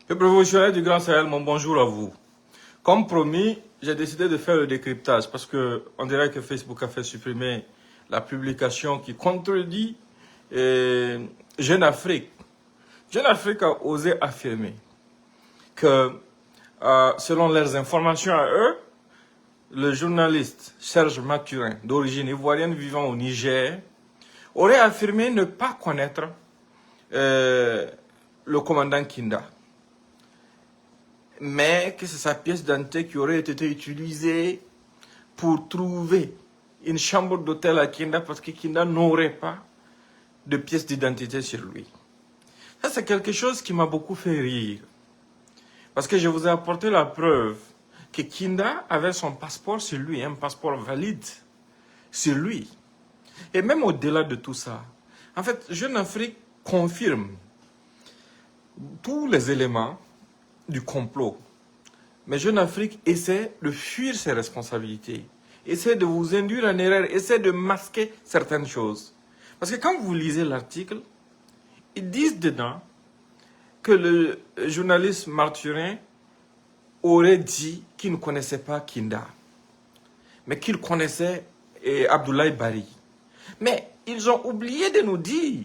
Le professionnel du Grand Sahel, mon bonjour à vous. Comme promis, j'ai décidé de faire le décryptage parce que on dirait que Facebook a fait supprimer la publication qui contredit Jeune Afrique. Jeune Afrique a osé affirmer que, selon leurs informations à eux, le journaliste Serge Mathurin, d'origine ivoirienne vivant au Niger, aurait affirmé ne pas connaître le commandant Kinda, mais que c'est sa pièce d'identité qui aurait été utilisée pour trouver une chambre d'hôtel à Kinda parce que Kinda n'aurait pas de pièce d'identité sur lui. Ça, c'est quelque chose qui m'a beaucoup fait rire. Parce que je vous ai apporté la preuve que Kinda avait son passeport sur lui, un passeport valide sur lui. Et même au-delà de tout ça, en fait, Jeune Afrique confirme tous les éléments du complot. Mais Jeune Afrique essaie de fuir ses responsabilités, essaie de vous induire en erreur, essaie de masquer certaines choses. Parce que quand vous lisez l'article, ils disent dedans que le journaliste Mathurin aurait dit qu'il ne connaissait pas Kinda, mais qu'il connaissait Abdoulaye Bari. Mais ils ont oublié de nous dire,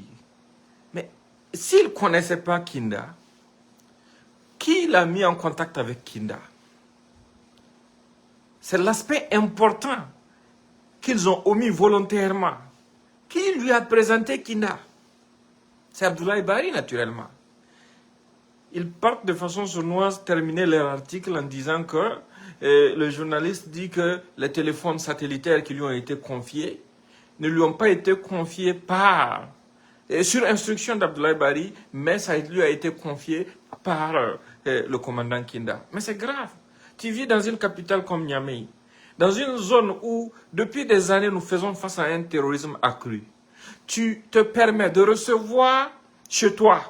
mais s'ils ne connaissaient pas Kinda, qui l'a mis en contact avec Kinda? C'est l'aspect important qu'ils ont omis volontairement. Qui lui a présenté Kinda? C'est Abdoulaye Bari, naturellement. Ils partent de façon sournoise terminer leur article en disant que le journaliste dit que les téléphones satellitaires qui lui ont été confiés ne lui ont pas été confiés sur instruction d'Abdoulaye Bari, mais ça lui a été confié par le commandant Kinda. Mais c'est grave. Tu vis dans une capitale comme Niamey, dans une zone où, depuis des années, nous faisons face à un terrorisme accru. Tu te permets de recevoir chez toi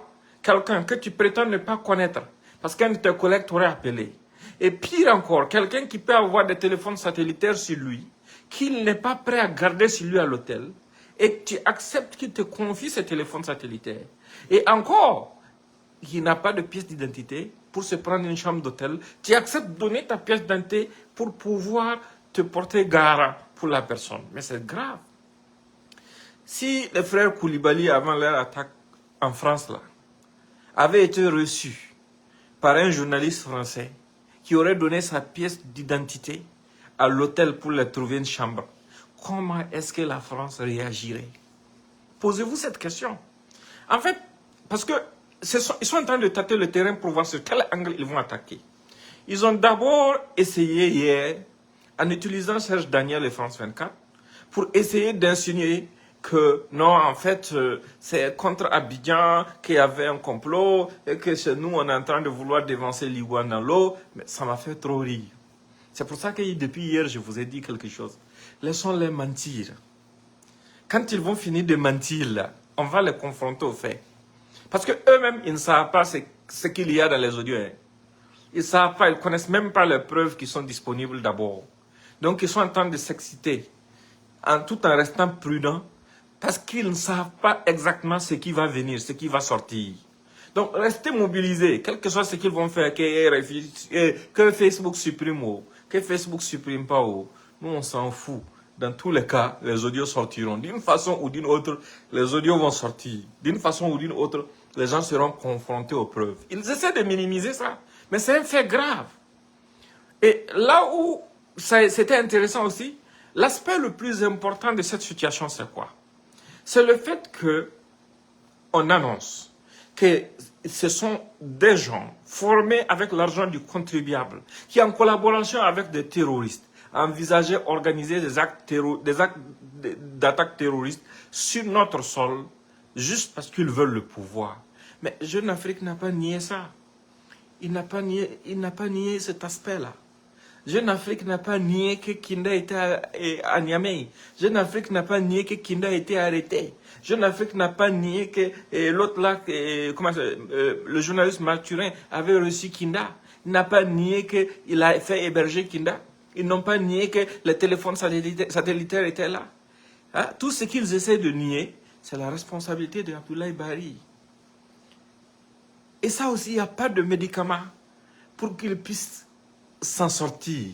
quelqu'un que tu prétends ne pas connaître, parce qu'un de tes collègues t'aurait appelé. Et pire encore, quelqu'un qui peut avoir des téléphones satellitaires sur lui, qu'il n'est pas prêt à garder sur lui à l'hôtel, et que tu acceptes qu'il te confie ces téléphones satellitaires. Et encore, il n'a pas de pièce d'identité pour se prendre une chambre d'hôtel, tu acceptes de donner ta pièce d'identité pour pouvoir te porter garant pour la personne. Mais c'est grave. Si les frères Koulibaly, avant leur attaque en France, là, avaient été reçus par un journaliste français qui aurait donné sa pièce d'identité à l'hôtel pour leur trouver une chambre, comment est-ce que la France réagirait? Posez-vous cette question. En fait, parce que ils sont en train de tâter le terrain pour voir sur quel angle ils vont attaquer. Ils ont d'abord essayé hier, en utilisant Serge Daniel et France 24, pour essayer d'insinuer que non, en fait, c'est contre Abidjan qu'il y avait un complot et que chez nous, on est en train de vouloir dévancer l'Iguane dans l'eau. Mais ça m'a fait trop rire. C'est pour ça que depuis hier, je vous ai dit quelque chose. Laissons-les mentir. Quand ils vont finir de mentir, là, on va les confronter aux faits. Parce qu'eux-mêmes, ils ne savent pas ce qu'il y a dans les audios. Hein. Ils ne savent pas, ils ne connaissent même pas les preuves qui sont disponibles d'abord. Donc, ils sont en train de s'exciter, tout en restant prudents, parce qu'ils ne savent pas exactement ce qui va venir, ce qui va sortir. Donc, restez mobilisés, quel que soit ce qu'ils vont faire, que Facebook supprime ou que Facebook supprime pas. Nous, on s'en fout. Dans tous les cas, les audios sortiront. D'une façon ou d'une autre, les audios vont sortir. D'une façon ou d'une autre, les gens seront confrontés aux preuves. Ils essaient de minimiser ça, mais c'est un fait grave. Et là où c'était intéressant aussi, l'aspect le plus important de cette situation, c'est quoi? C'est le fait qu'on annonce que ce sont des gens formés avec l'argent du contribuable, qui en collaboration avec des terroristes, envisageaient organiser des actes d'attaque terroriste sur notre sol, juste parce qu'ils veulent le pouvoir. Mais Jeune Afrique n'a pas nié ça. Il n'a pas nié cet aspect-là. Jeune Afrique n'a pas nié que Kinda était à Niamey. Jeune Afrique n'a pas nié que Kinda a été arrêté. Jeune Afrique n'a pas nié que l'autre là, le journaliste Mathurin avait reçu Kinda. Il n'a pas nié qu'il a fait héberger Kinda. Ils n'ont pas nié que les téléphones satellitaires étaient là. Hein? Tout ce qu'ils essaient de nier, c'est la responsabilité de Abdoulaye Bari. Et ça aussi, il n'y a pas de médicaments pour qu'ils puissent s'en sortir.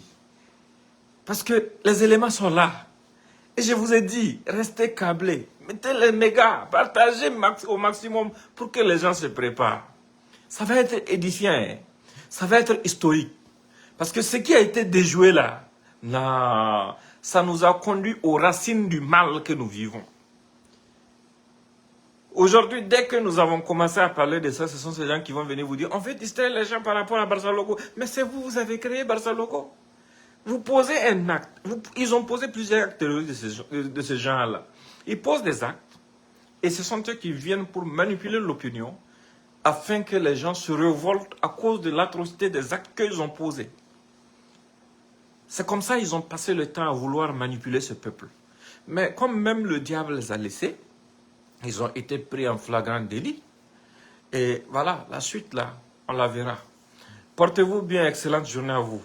Parce que les éléments sont là. Et je vous ai dit, restez câblés. Mettez les mégas, partagez au maximum pour que les gens se préparent. Ça va être édifiant, hein. Ça va être historique. Parce que ce qui a été déjoué là, non, ça nous a conduit aux racines du mal que nous vivons. Aujourd'hui, dès que nous avons commencé à parler de ça, ce sont ces gens qui vont venir vous dire, on fait distraire les gens par rapport à Barça Logo. Mais c'est vous, vous avez créé Barça Logo. Vous posez un acte. Ils ont posé plusieurs actes de ces gens-là. Ils posent des actes. Et ce sont eux qui viennent pour manipuler l'opinion afin que les gens se révoltent à cause de l'atrocité des actes qu'ils ont posés. C'est comme ça qu'ils ont passé le temps à vouloir manipuler ce peuple. Mais comme même le diable les a laissés, ils ont été pris en flagrant délit. Et voilà, la suite là, on la verra. Portez-vous bien, excellente journée à vous.